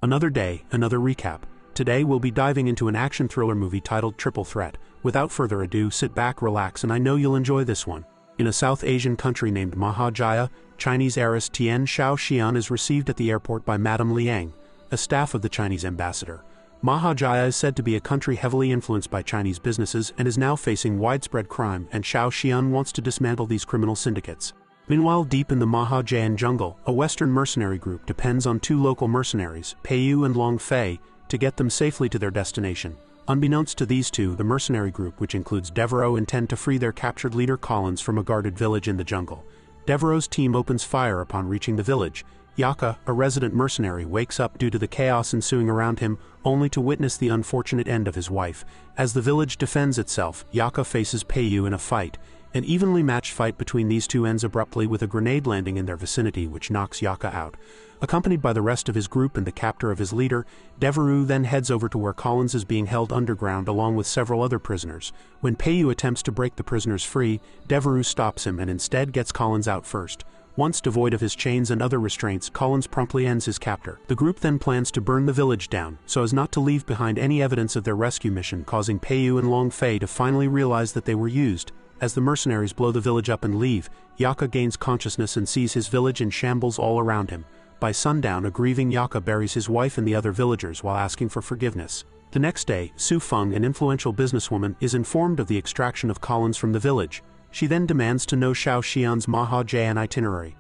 Another day, another recap. Today we'll be diving into an action thriller movie titled Triple Threat. Without further ado, sit back, relax, and I know you'll enjoy this one. In a South Asian country named Mahajaya, Chinese heiress Tian Xiaoxian is received at the airport by Madame Liang, a staff of the Chinese ambassador. Mahajaya is said to be a country heavily influenced by Chinese businesses and is now facing widespread crime, and Xiaoxian wants to dismantle these criminal syndicates. Meanwhile, deep in the Mahajayan jungle, a Western mercenary group depends on two local mercenaries, Peiyu and Long Fei, to get them safely to their destination. Unbeknownst to these two, the mercenary group, which includes Devereaux, intend to free their captured leader Collins from a guarded village in the jungle. Devereaux's team opens fire upon reaching the village. Yaka, a resident mercenary, wakes up due to the chaos ensuing around him, only to witness the unfortunate end of his wife. As the village defends itself, Yaka faces Peiyu in a fight. An evenly matched fight between these two ends abruptly with a grenade landing in their vicinity which knocks Yaka out. Accompanied by the rest of his group and the captor of his leader, Devereaux then heads over to where Collins is being held underground along with several other prisoners. When Peiyu attempts to break the prisoners free, Devereaux stops him and instead gets Collins out first. Once devoid of his chains and other restraints, Collins promptly ends his captor. The group then plans to burn the village down, so as not to leave behind any evidence of their rescue mission, causing Peiyu and Long Fei to finally realize that they were used. As the mercenaries blow the village up and leave, Yaka gains consciousness and sees his village in shambles all around him. By sundown, a grieving Yaka buries his wife and the other villagers while asking for forgiveness. The next day, Su Feng, an influential businesswoman, is informed of the extraction of Collins from the village. She then demands to know Xiaoxian's Mahajayan itinerary.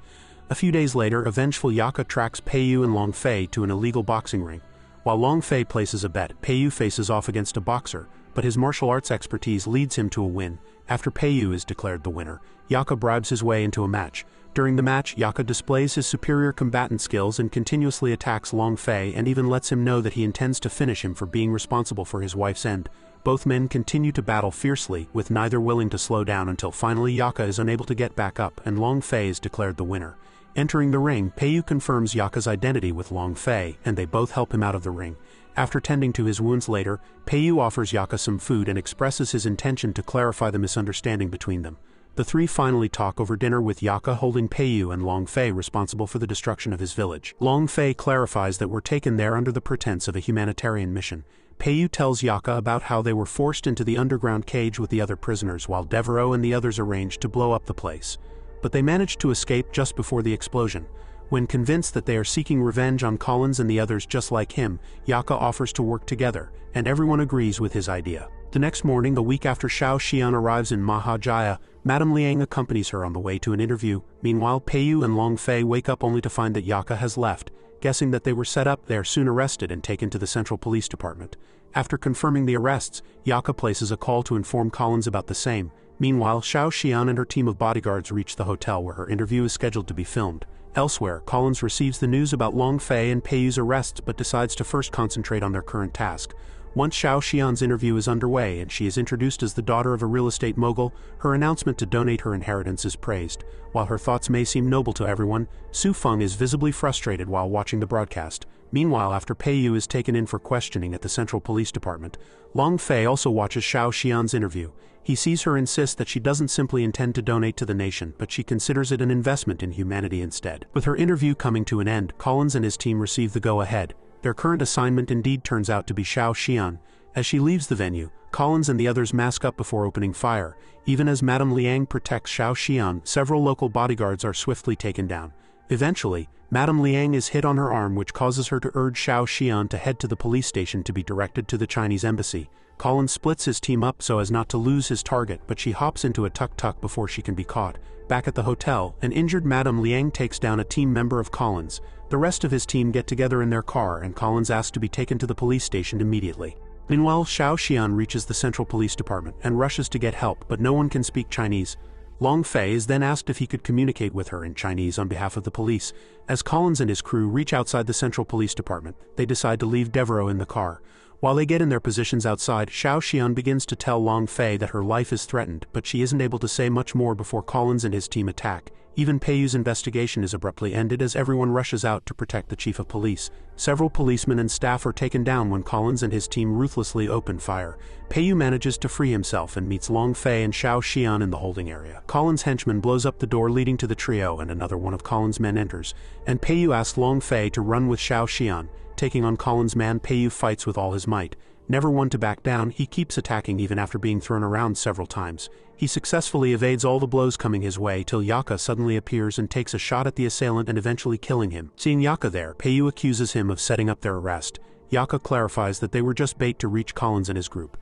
A few days later, a vengeful Yaka tracks Peiyu and Long Fei to an illegal boxing ring. While Long Fei places a bet, Peiyu faces off against a boxer, but his martial arts expertise leads him to a win. After Peiyu is declared the winner, Yaka bribes his way into a match. During the match, Yaka displays his superior combatant skills and continuously attacks Long Fei and even lets him know that he intends to finish him for being responsible for his wife's end. Both men continue to battle fiercely, with neither willing to slow down until finally Yaka is unable to get back up and Long Fei is declared the winner. Entering the ring, Peiyu confirms Yaka's identity with Long Fei, and they both help him out of the ring. After tending to his wounds later, Peiyu offers Yaka some food and expresses his intention to clarify the misunderstanding between them. The three finally talk over dinner, with Yaka holding Peiyu and Long Fei responsible for the destruction of his village. Long Fei clarifies that we're taken there under the pretense of a humanitarian mission. Peiyu tells Yaka about how they were forced into the underground cage with the other prisoners while Devereaux and the others arranged to blow up the place. But they managed to escape just before the explosion. When convinced that they are seeking revenge on Collins and the others just like him, Yaka offers to work together, and everyone agrees with his idea. The next morning, a week after Xiaoxian arrives in Mahajaya, Madame Liang accompanies her on the way to an interview. Meanwhile, Peiyu and Long Fei wake up only to find that Yaka has left. Guessing that they were set up, they are soon arrested and taken to the Central Police Department. After confirming the arrests, Yaka places a call to inform Collins about the same. Meanwhile, Xiaoxian and her team of bodyguards reach the hotel where her interview is scheduled to be filmed. Elsewhere, Collins receives the news about Long Fei and Peiyu's arrests but decides to first concentrate on their current task. Once Xiaoxian's interview is underway and she is introduced as the daughter of a real estate mogul, her announcement to donate her inheritance is praised. While her thoughts may seem noble to everyone, Su Feng is visibly frustrated while watching the broadcast. Meanwhile, after Peiyu is taken in for questioning at the Central Police Department, Long Fei also watches Xiaoxian's interview. He sees her insist that she doesn't simply intend to donate to the nation, but she considers it an investment in humanity instead. With her interview coming to an end, Collins and his team receive the go-ahead. Their current assignment indeed turns out to be Xiaoxian. As she leaves the venue, Collins and the others mask up before opening fire. Even as Madame Liang protects Xiaoxian, several local bodyguards are swiftly taken down. Eventually, Madame Liang is hit on her arm, which causes her to urge Xiaoxian to head to the police station to be directed to the Chinese embassy. Collins splits his team up so as not to lose his target, but she hops into a tuk-tuk before she can be caught. Back at the hotel, an injured Madame Liang takes down a team member of Collins. The rest of his team get together in their car, and Collins asks to be taken to the police station immediately. Meanwhile, Xiaoxian reaches the Central Police Department and rushes to get help, but no one can speak Chinese. Long Fei is then asked if he could communicate with her in Chinese on behalf of the police. As Collins and his crew reach outside the Central Police Department, they decide to leave Devereaux in the car. While they get in their positions outside, Xiaoxian begins to tell Long Fei that her life is threatened, but she isn't able to say much more before Collins and his team attack. Even Peiyu's investigation is abruptly ended as everyone rushes out to protect the chief of police. Several policemen and staff are taken down when Collins and his team ruthlessly open fire. Peiyu manages to free himself and meets Long Fei and Xiaoxian in the holding area. Collins' henchman blows up the door leading to the trio, and another one of Collins' men enters, and Peiyu asks Long Fei to run with Xiaoxian. taking on Collins' man, Peiyu fights with all his might. Never one to back down, he keeps attacking even after being thrown around several times. He successfully evades all the blows coming his way till Yaka suddenly appears and takes a shot at the assailant and eventually killing him. Seeing Yaka there, Peiyu accuses him of setting up their arrest. Yaka clarifies that they were just bait to reach Collins and his group.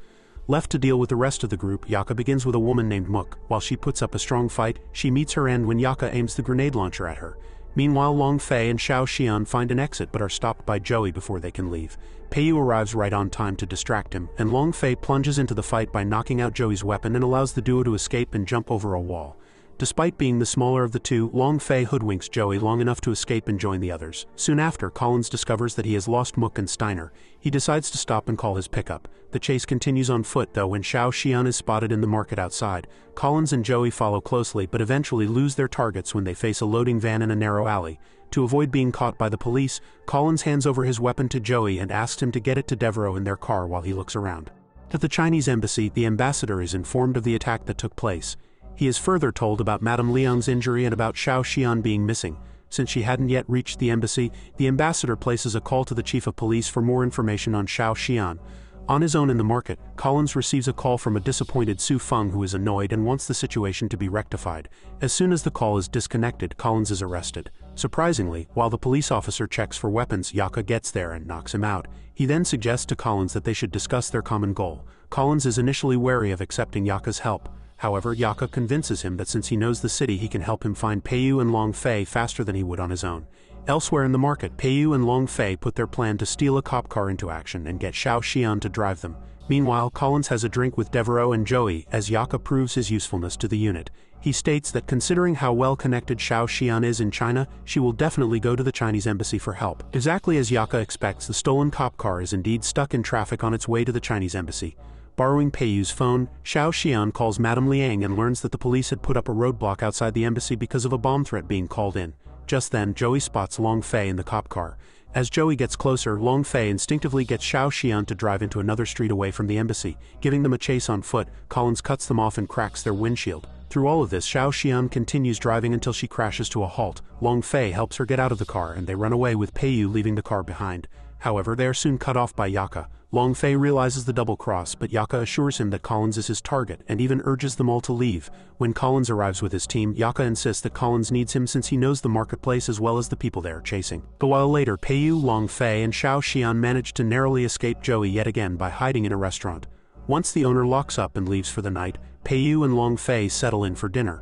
Left to deal with the rest of the group, Yaka begins with a woman named Mook. While she puts up a strong fight, she meets her end when Yaka aims the grenade launcher at her. Meanwhile, Long Fei and Xiao Xian find an exit but are stopped by Joey before they can leave. Peiyu arrives right on time to distract him, and Long Fei plunges into the fight by knocking out Joey's weapon and allows the duo to escape and jump over a wall. Despite being the smaller of the two, Long Fei hoodwinks Joey long enough to escape and join the others. Soon after, Collins discovers that he has lost Mook and Steiner. He decides to stop and call his pickup. The chase continues on foot though when Xiao Xian is spotted in the market outside. Collins and Joey follow closely but eventually lose their targets when they face a loading van in a narrow alley. To avoid being caught by the police, Collins hands over his weapon to Joey and asks him to get it to Devereaux in their car while he looks around. At the Chinese embassy, the ambassador is informed of the attack that took place. He is further told about Madame Liang's injury and about Xiao Xian being missing. Since she hadn't yet reached the embassy, the ambassador places a call to the chief of police for more information on Xiao Xian. On his own in the market, Collins receives a call from a disappointed Su Feng who is annoyed and wants the situation to be rectified. As soon as the call is disconnected, Collins is arrested. Surprisingly, while the police officer checks for weapons, Yaka gets there and knocks him out. He then suggests to Collins that they should discuss their common goal. Collins is initially wary of accepting Yaka's help. However, Yaka convinces him that since he knows the city, he can help him find Peiyu and Long Fei faster than he would on his own. Elsewhere in the market, Peiyu and Long Fei put their plan to steal a cop car into action and get Xiao Xian to drive them. Meanwhile, Collins has a drink with Devereaux and Joey as Yaka proves his usefulness to the unit. He states that considering how well connected Xiao Xian is in China, she will definitely go to the Chinese embassy for help. Exactly as Yaka expects, the stolen cop car is indeed stuck in traffic on its way to the Chinese embassy. Borrowing Peiyu's phone, Xiao Xian calls Madame Liang and learns that the police had put up a roadblock outside the embassy because of a bomb threat being called in. Just then, Joey spots Long Fei in the cop car. As Joey gets closer, Long Fei instinctively gets Xiao Xian to drive into another street away from the embassy. Giving them a chase on foot, Collins cuts them off and cracks their windshield. Through all of this, Xiao Xian continues driving until she crashes to a halt. Long Fei helps her get out of the car and they run away with Peiyu leaving the car behind. However, they are soon cut off by Yaka. Long Fei realizes the double cross, but Yaka assures him that Collins is his target and even urges them all to leave. When Collins arrives with his team, Yaka insists that Collins needs him since he knows the marketplace as well as the people they are chasing. A while later, Peiyu, Long Fei, and Xiao Xian manage to narrowly escape Joey yet again by hiding in a restaurant. Once the owner locks up and leaves for the night, Peiyu and Long Fei settle in for dinner.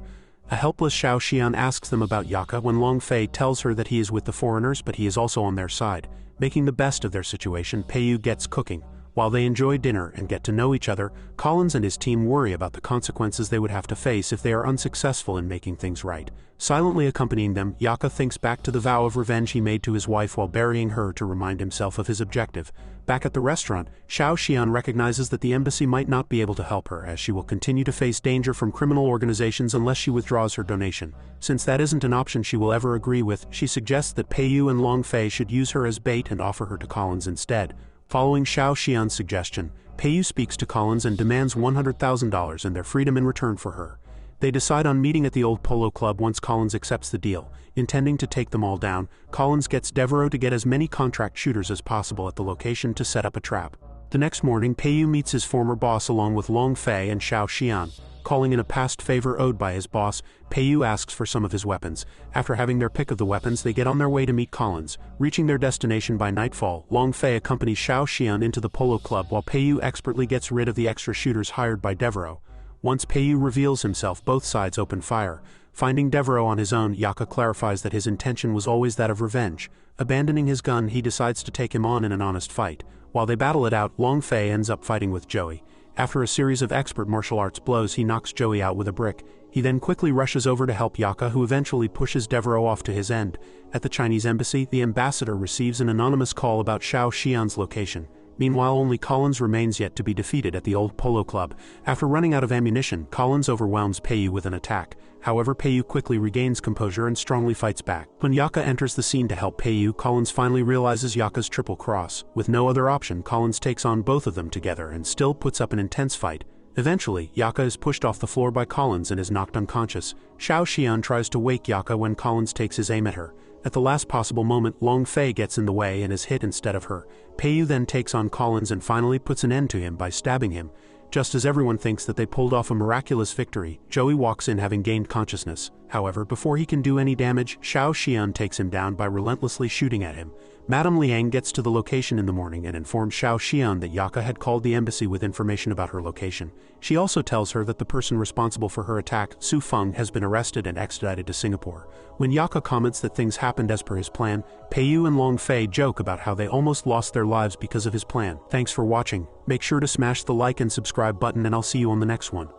A helpless Xiao Xian asks them about Yaka when Long Fei tells her that he is with the foreigners but he is also on their side. Making the best of their situation, Peiyu gets cooking. While they enjoy dinner and get to know each other, Collins and his team worry about the consequences they would have to face if they are unsuccessful in making things right. Silently accompanying them, Yaka thinks back to the vow of revenge he made to his wife while burying her to remind himself of his objective. Back at the restaurant, Xiao Xian recognizes that the embassy might not be able to help her as she will continue to face danger from criminal organizations unless she withdraws her donation. Since that isn't an option she will ever agree with, she suggests that Peiyu and Long Fei should use her as bait and offer her to Collins instead. Following Xiao Xian's suggestion, Peiyu speaks to Collins and demands $100,000 and their freedom in return for her. They decide on meeting at the old polo club once Collins accepts the deal. Intending to take them all down, Collins gets Devereaux to get as many contract shooters as possible at the location to set up a trap. The next morning, Peiyu meets his former boss along with Long Fei and Xiao Xian. Calling in a past favor owed by his boss, Peiyu asks for some of his weapons. After having their pick of the weapons, they get on their way to meet Collins. Reaching their destination by nightfall, Long Fei accompanies Xiao Xian into the polo club while Peiyu expertly gets rid of the extra shooters hired by Devereaux. Once Peiyu reveals himself, both sides open fire. Finding Devereaux on his own, Yaka clarifies that his intention was always that of revenge. Abandoning his gun, he decides to take him on in an honest fight. While they battle it out, Long Fei ends up fighting with Joey. After a series of expert martial arts blows, he knocks Joey out with a brick. He then quickly rushes over to help Yaka, who eventually pushes Devereaux off to his end. At the Chinese embassy, the ambassador receives an anonymous call about Xiao Xian's location. Meanwhile, only Collins remains yet to be defeated at the old polo club. After running out of ammunition, Collins overwhelms Peiyu with an attack. However, Peiyu quickly regains composure and strongly fights back. When Yaka enters the scene to help Peiyu, Collins finally realizes Yaka's triple cross. With no other option, Collins takes on both of them together and still puts up an intense fight. Eventually, Yaka is pushed off the floor by Collins and is knocked unconscious. Xiao Xian tries to wake Yaka when Collins takes his aim at her. At the last possible moment, Long Fei gets in the way and is hit instead of her. Peiyu then takes on Collins and finally puts an end to him by stabbing him. Just as everyone thinks that they pulled off a miraculous victory, Joey walks in having gained consciousness. However, before he can do any damage, Xiao Xian takes him down by relentlessly shooting at him. Madame Liang gets to the location in the morning and informs Xiao Xian that Yaka had called the embassy with information about her location. She also tells her that the person responsible for her attack, Su Feng, has been arrested and extradited to Singapore. When Yaka comments that things happened as per his plan, Peiyu and Long Fei joke about how they almost lost their lives because of his plan. Thanks for watching. Make sure to smash the like and subscribe button, and I'll see you on the next one.